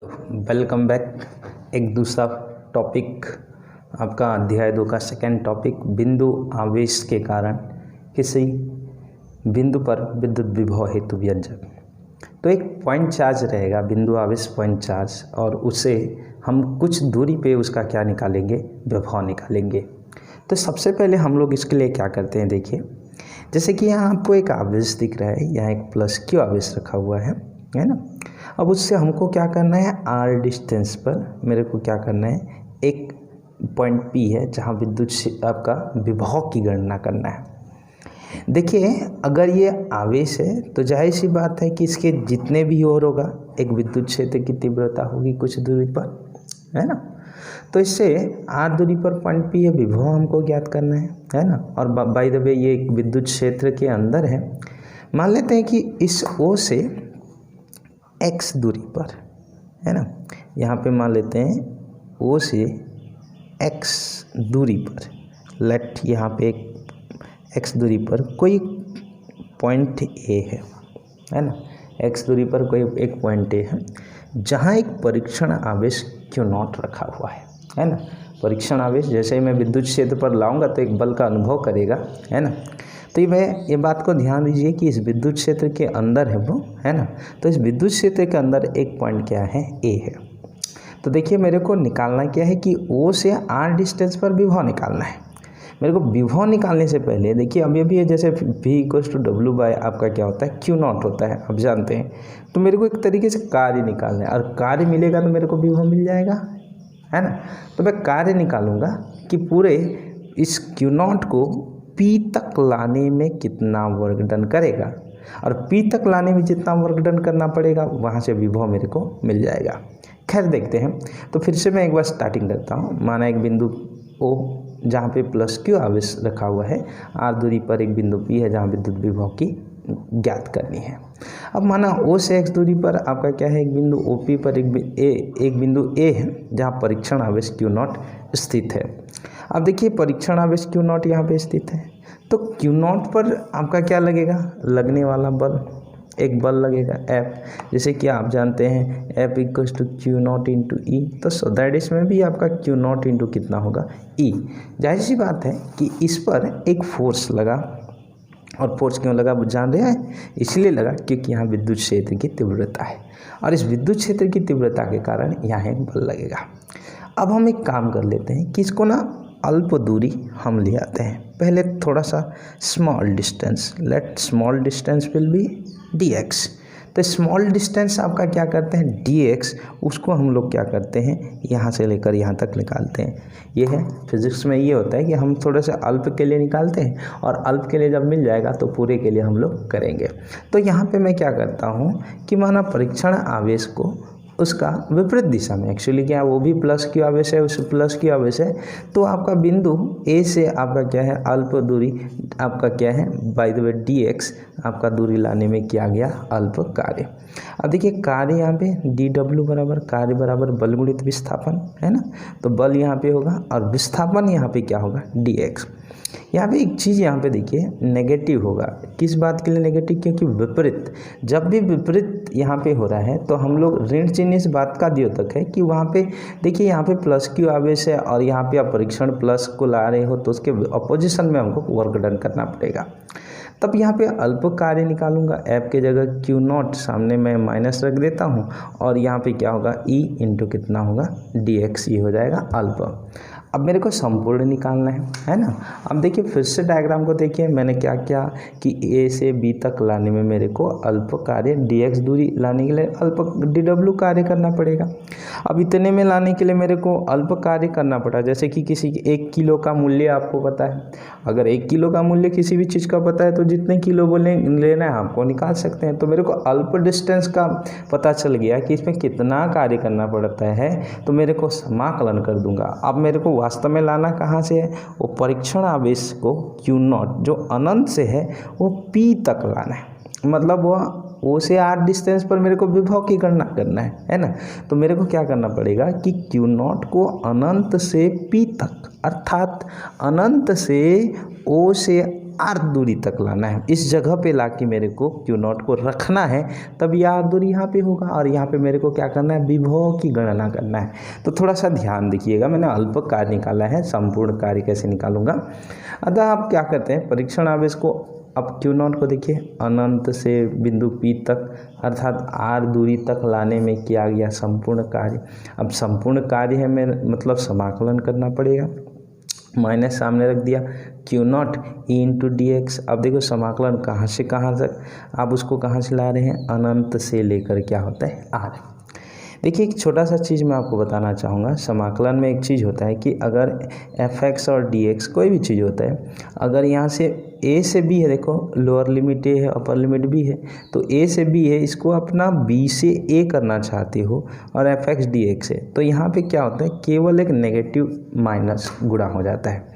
Welcome back. एक दूसरा topic आपका अध्याय 2 का सेकेंड टॉपिक बिंदु आवेश के कारण किसी बिंदु पर विद्युत विभव हेतु व्यंजक। तो एक पॉइंट चार्ज रहेगा, बिंदु आवेश पॉइंट चार्ज, और उसे हम कुछ दूरी पे उसका क्या निकालेंगे, विभव निकालेंगे। तो सबसे पहले हम लोग इसके लिए क्या करते हैं, देखिए जैसे कि यहाँ आपको एक आवेश दिख रहा है, यहाँ एक प्लस क्यू आवेश रखा हुआ है ना। अब उससे हमको क्या करना है, आर डिस्टेंस पर मेरे को क्या करना है, एक पॉइंट पी है जहाँ विद्युत आपका विभव की गणना करना है। देखिए अगर ये आवेश है तो जाहिर सी बात है कि इसके जितने भी ओर होगा एक विद्युत क्षेत्र की तीव्रता होगी कुछ दूरी पर, है ना। तो इससे आर दूरी पर पॉइंट पी है, विभव हमको ज्ञात करना है ना। और बाय द वे ये एक विद्युत क्षेत्र के अंदर है। मान लेते हैं कि इस ओ से x दूरी पर, है ना, यहाँ पे मान लेते हैं O से x दूरी पर, लेट यहाँ पे एक x दूरी पर कोई पॉइंट A है ना, x दूरी पर कोई एक पॉइंट A है जहाँ एक परीक्षण आवेश Q0 रखा हुआ है ना। परीक्षण आवेश जैसे ही मैं विद्युत क्षेत्र पर लाऊंगा तो एक बल का अनुभव करेगा, है ना। तो ये बात को ध्यान दीजिए कि इस विद्युत क्षेत्र के अंदर है वो, है ना। तो इस विद्युत क्षेत्र के अंदर एक पॉइंट क्या है, ए है। तो देखिए मेरे को निकालना क्या है कि ओ से आर डिस्टेंस पर विभव निकालना है। मेरे को विभव निकालने से पहले देखिए अभी ये जैसे V = W बाय आपका क्या होता है, Q0 होता है, आप जानते हैं। तो मेरे को एक तरीके से कार्य निकालना है, और कार्य मिलेगा तो मेरे को विभव मिल जाएगा, है ना। तो मैं कार्य निकालूंगा कि पूरे इस Q0 को P तक लाने में कितना वर्क डन करेगा, और P तक लाने में जितना वर्क डन करना पड़ेगा वहाँ से विभव मेरे को मिल जाएगा। खैर देखते हैं। तो फिर से मैं एक बार स्टार्टिंग करता हूँ। माना एक बिंदु O जहाँ पे प्लस क्यू आवेश रखा हुआ है, आर दूरी पर एक बिंदु P है जहाँ विद्युत विभव की ज्ञात करनी है। अब माना O से x दूरी पर आपका क्या है, एक बिंदु OP पर एक बिंदु A है जहाँ परीक्षण आवेश Q0 स्थित है। अब देखिए परीक्षण आवेश Q0 यहाँ पे स्थित है, तो Q0 पर आपका क्या लगेगा, लगने वाला बल, एक बल लगेगा F, जैसे कि आप जानते हैं F = Q0 × E। तो सो दैट इसमें भी आपका Q0 इंटू कितना होगा, E। जाहिर सी बात है कि इस पर एक फोर्स लगा, और फोर्स क्यों लगा वो जान रहे हैं, इसलिए लगा क्योंकि यहाँ विद्युत क्षेत्र की तीव्रता है, और इस विद्युत क्षेत्र की तीव्रता के कारण यहाँ एक बल लगेगा। अब हम एक काम कर लेते हैं कि इसको ना अल्प दूरी हम ले आते हैं। पहले थोड़ा सा small distance, let small distance will be dx। तो स्मॉल डिस्टेंस आपका क्या करते हैं, dx, उसको हम लोग क्या करते हैं, यहाँ से लेकर यहाँ तक निकालते हैं। ये है फिजिक्स में, ये होता है कि हम थोड़े से अल्प के लिए निकालते हैं, और अल्प के लिए जब मिल जाएगा तो पूरे के लिए हम लोग करेंगे। तो यहाँ पे मैं क्या करता हूँ कि माना परीक्षण आवेश को उसका विपरीत दिशा में, एक्चुअली क्या वो भी प्लस क्यू आवेश है, उस प्लस क्यू आवेश है, तो आपका बिंदु ए से आपका क्या है, अल्प दूरी आपका क्या है, बाय द वे dx आपका दूरी लाने में किया गया अल्प कार्य। अब देखिए कार्य यहाँ पे dw बराबर कार्य बराबर बल गुणित विस्थापन, है ना। तो बल यहाँ पे होगा और विस्थापन यहाँ पे क्या होगा, dx। यहाँ पे एक चीज़ यहाँ पे देखिए नेगेटिव होगा, किस बात के लिए नेगेटिव, क्योंकि विपरीत, जब भी विपरीत यहाँ पे हो रहा है तो हम लोग ऋण चिन्ह इस बात का द्योतक है कि वहाँ पे देखिए यहाँ पे प्लस क्यू आवेश है, और यहाँ पे आप परीक्षण प्लस को ला रहे हो तो उसके अपोजिशन में हमको वर्क डन करना पड़ेगा। तब यहाँ पे अल्प कार्य निकालूंगा, F के जगह Q0 सामने मैं माइनस रख देता हूँ, और यहाँ पे क्या होगा, E इंटू कितना होगा, dx, ये हो जाएगा अल्प। अब मेरे को संपूर्ण निकालना है ना। अब देखिए फिर से डायग्राम को देखिए, मैंने क्या किया कि A से B तक लाने में मेरे को अल्प कार्य dx दूरी लाने के लिए अल्प dw कार्य करना पड़ेगा। अब इतने में लाने के लिए मेरे को अल्प कार्य करना पड़ा, जैसे कि किसी 1 किलो का मूल्य आपको पता है। अगर 1 किलो का मूल्य किसी भी चीज़ का पता है तो जितने किलो बोले लेना है आपको निकाल सकते हैं। तो मेरे को अल्प डिस्टेंस का पता चल गया कि इसमें कितना कार्य करना पड़ता है, तो मेरे को समाकलन कर दूंगा। अब मेरे को वास्तव में लाना कहाँ से है, वो परीक्षण आवेश को Q0 जो अनंत से है वो P तक लाना है, मतलब वो O से R डिस्टेंस पर मेरे को विभव की गणना करना है ना। तो मेरे को क्या करना पड़ेगा कि Q0 को अनंत से P तक, अर्थात अनंत से O से आर दूरी तक लाना है, इस जगह पे लाके मेरे को क्यू नॉट को रखना है, तब ये आर दूरी यहाँ पे होगा और यहाँ पे मेरे को क्या करना है, विभव की गणना करना है। तो थोड़ा सा ध्यान देखिएगा, मैंने अल्प कार्य निकाला है, संपूर्ण कार्य कैसे निकालूंगा। अतः आप क्या करते हैं, परीक्षण आवेश को, अब क्यू नॉट को देखिए अनंत से बिंदु P तक अर्थात आर दूरी तक लाने में किया गया संपूर्ण कार्य। अब संपूर्ण कार्य है मेरे मतलब समाकलन करना पड़ेगा, माइनस सामने रख दिया, Q not E into D x. अब देखो समाकलन कहाँ से कहाँ तक, आप उसको कहाँ से ला रहे हैं, अनंत से लेकर क्या होता है आर। देखिए एक छोटा सा चीज़ मैं आपको बताना चाहूँगा, समाकलन में एक चीज़ होता है कि अगर एफ एक्स और डी एक्स कोई भी चीज़ होता है, अगर यहाँ से ए से बी है, देखो लोअर लिमिट ए है अपर लिमिट बी है, तो ए से बी है, इसको अपना बी से ए करना चाहते हो और एफ एक्स डी एक्स है, तो यहाँ पे क्या होता है, केवल एक नेगेटिव माइनस गुणा हो जाता है।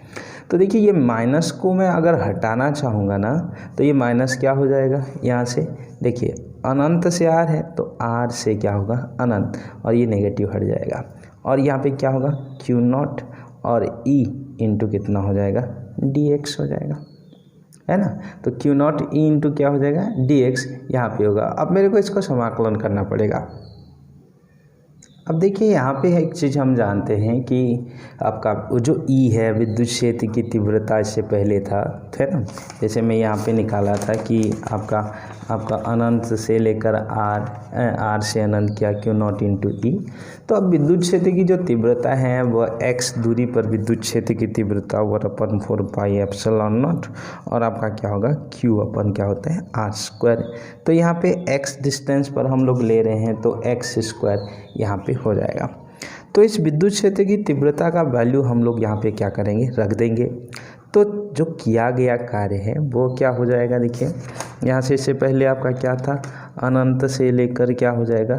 तो देखिए ये माइनस को मैं अगर हटाना चाहूँगा ना, तो ये माइनस क्या हो जाएगा, यहाँ से देखिए अनंत से आर है तो आर से क्या होगा अनंत, और ये नेगेटिव हट जाएगा, और यहाँ पे क्या होगा क्यू नॉट और ई इंटू कितना हो जाएगा डी एक्स हो जाएगा, है ना। तो क्यू नॉट ई इंटू क्या हो जाएगा डी एक्स यहाँ पे होगा। अब मेरे को इसको समाकलन करना पड़ेगा। अब देखिए यहाँ पे एक चीज़ हम जानते हैं कि आपका जो ई है विद्युत क्षेत्र की तीव्रता इससे पहले था, है ना। जैसे मैं यहाँ पे निकाला था कि आपका अनंत से लेकर आर से अनंत क्या क्यू नॉट इंटू ई। तो अब विद्युत क्षेत्र की जो तीव्रता है वह एक्स दूरी पर विद्युत क्षेत्र की तीव्रता 1/4 पाई एप्सिलॉन नॉट, और आपका क्या होगा क्यू अपन क्या होता है आर स्क्वायर। तो यहाँ पे एक्स डिस्टेंस पर हम लोग ले रहे हैं तो एक्स स्क्वायर यहाँ पे हो जाएगा। तो इस विद्युत क्षेत्र की तीव्रता का वैल्यू हम लोग यहाँ पे क्या करेंगे रख देंगे। तो जो किया गया कार्य है वो क्या हो जाएगा, देखिए यहाँ से इससे पहले आपका क्या था, अनंत से लेकर क्या हो जाएगा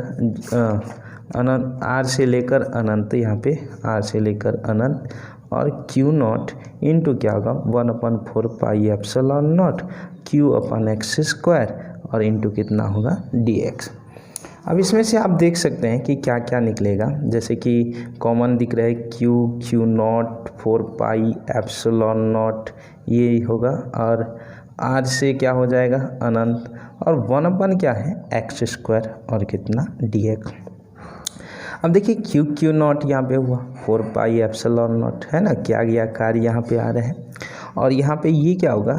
अनंत, आर से लेकर अनंत, यहाँ पे आर से लेकर अनंत, और क्यू नॉट इंटू क्या होगा 1/4 pi epsilon not Q upon x square, और इंटू कितना होगा डी एक्स। अब इसमें से आप देख सकते हैं कि क्या क्या निकलेगा, जैसे कि कॉमन दिख रहा है Q not 4 pi epsilon not ये होगा, और आर से क्या हो जाएगा अनंत, और 1/, क्या है एक्स स्क्वायर, और कितना डी एक्स। अब देखिए क्यू नॉट यहाँ पे हुआ 4 पाई एप्सिलॉन नॉट, है ना, क्या गया कार्य यहाँ पे आ रहा है, और यहाँ पे ये क्या होगा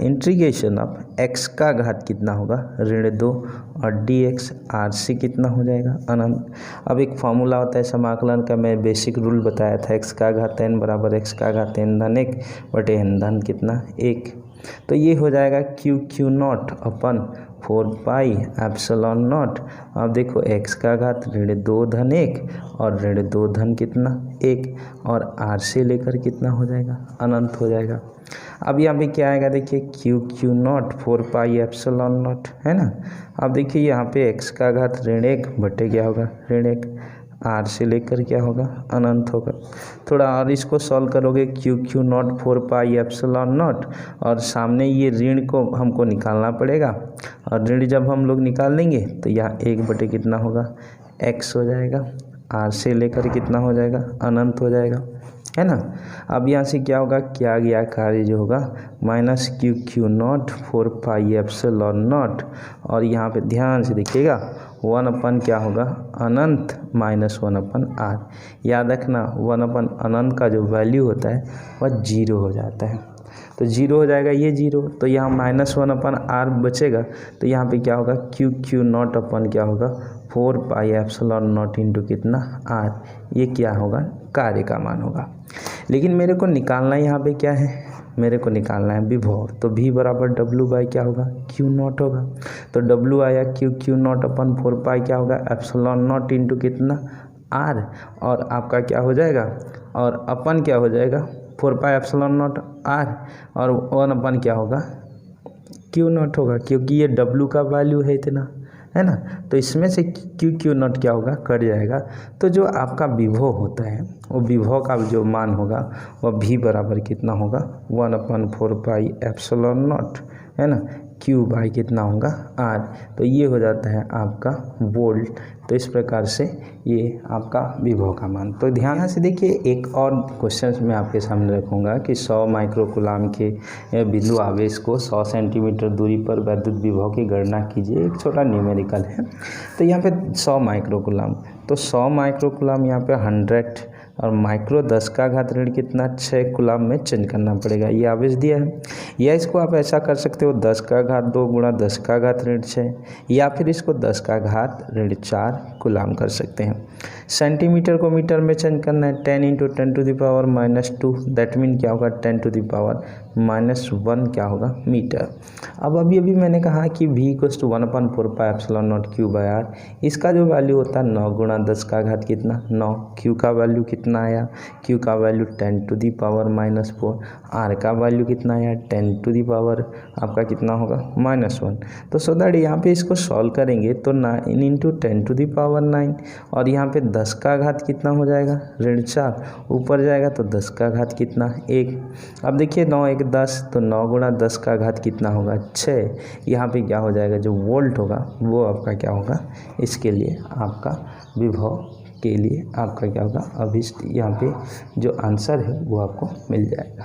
इंटीग्रेशन ऑफ एक्स का घात कितना होगा -2 और डी एक्स आर से कितना हो जाएगा अनंत। अब एक फॉर्मूला होता है समाकलन का, मैं बेसिक रूल बताया था, एक्स का घात n बराबर एक्स का घात n धन 1 बटे n धन कितना 1। तो ये हो जाएगा Q not upon 4 pi epsilon not. अब देखो एक्स का घात -2 धन 1 और -2 धन कितना 1, और आर से लेकर कितना हो जाएगा अनंत हो जाएगा। अब यहाँ पे क्या आएगा, देखिए Q not 4 pi epsilon not, है ना। अब देखिए यहाँ पे एक्स का घात ऋण 1 बटे क्या होगा ऋण 1, आर से लेकर क्या होगा अनंत होगा। थोड़ा और इसको सॉल्व करोगे Q not 4 pi epsilon not, और सामने ये ऋण को हमको निकालना पड़ेगा, और ऋण जब हम लोग निकाल लेंगे तो यहाँ 1 बटे कितना होगा एक्स हो जाएगा, आर से लेकर कितना हो जाएगा अनंत हो जाएगा, है ना। अब यहाँ से क्या होगा, क्या गया कार्य जो होगा minus Q not 4 pi epsilon not, और यहाँ पे ध्यान से देखिएगा 1/, क्या होगा अनंत -1/r। याद रखना 1/ अनंत का जो वैल्यू होता है वह 0 हो जाता है, तो 0 हो जाएगा ये 0, तो यहाँ -1/r बचेगा, तो यहाँ पे क्या होगा क्यू नॉट अपन क्या होगा 4 पाई एप्सिलॉन नॉट इंटू कितना r, ये क्या होगा कार्य का मान होगा। लेकिन मेरे को निकालना यहाँ पे क्या है, मेरे को निकालना है विभव, तो v बराबर W बाई क्या होगा क्यू नॉट होगा। तो W आया क्यू नॉट अपन 4 पाई क्या होगा एप्सिलॉन नॉट इंटू कितना r, और आपका क्या हो जाएगा, और अपन क्या हो जाएगा 4 पाई एप्सिलॉन नॉट r, और 1/, क्या होगा क्यू नॉट होगा, क्योंकि ये W का वैल्यू है इतना, है ना। तो इसमें से क्यू नॉट क्या होगा कट जाएगा। तो जो आपका विभव होता है वो विभव का जो मान होगा वह v बराबर कितना होगा 1/4 पाई एप्सिलॉन नॉट, है ना, क्यू बाई कितना होगा आर। तो ये हो जाता है आपका वोल्ट। तो इस प्रकार से ये आपका विभव का मान। तो ध्यान से देखिए, एक और क्वेश्चन मैं आपके सामने रखूँगा कि 100 माइक्रोकूलाम के बिंदु आवेश को 100 सेंटीमीटर दूरी पर वैद्युत विभव की गणना कीजिए। एक छोटा न्यूमेरिकल है। तो यहाँ पे 100 माइक्रोकूलाम, तो 100 माइक्रोकूलाम यहाँ पे 100 और माइक्रो 10 का घात ऋण कितना 6 कूलाम में चेंज करना पड़ेगा। ये आवेश दिया है, या इसको आप ऐसा कर सकते हो 10 का घात 2 गुणा 10 का घात ऋण 6, या फिर इसको 10 का घात ऋण 4 कूलाम कर सकते हैं। सेंटीमीटर को मीटर में चेंज करना है, 10 × 10⁻², दैट मीन क्या होगा 10⁻⁻1 क्या होगा मीटर। अब अभी मैंने कहा कि v = 1/4πε0 Q/r। इसका जो वैल्यू होता है 9 गुणा 10 का घात कितना 9, Q का वैल्यू कितना आया, Q का वैल्यू 10⁻⁻4, R का वैल्यू कितना आया 10 आपका कितना होगा -1। तो सो दैट यहाँ पे इसको सॉल्व करेंगे तो 9 × 10⁻9 और यहाँ पे 10 का घात कितना हो जाएगा ऋण 4, ऊपर जाएगा तो 10 का घात कितना 1। अब देखिए 9 × 1 = 10, तो 9 गुणा 10 का घात कितना होगा 6। यहाँ पे क्या हो जाएगा, जो वोल्ट होगा वो आपका क्या होगा, इसके लिए आपका विभव के लिए आपका क्या होगा अभिष्ट, यहाँ पे जो आंसर है वो आपको मिल जाएगा।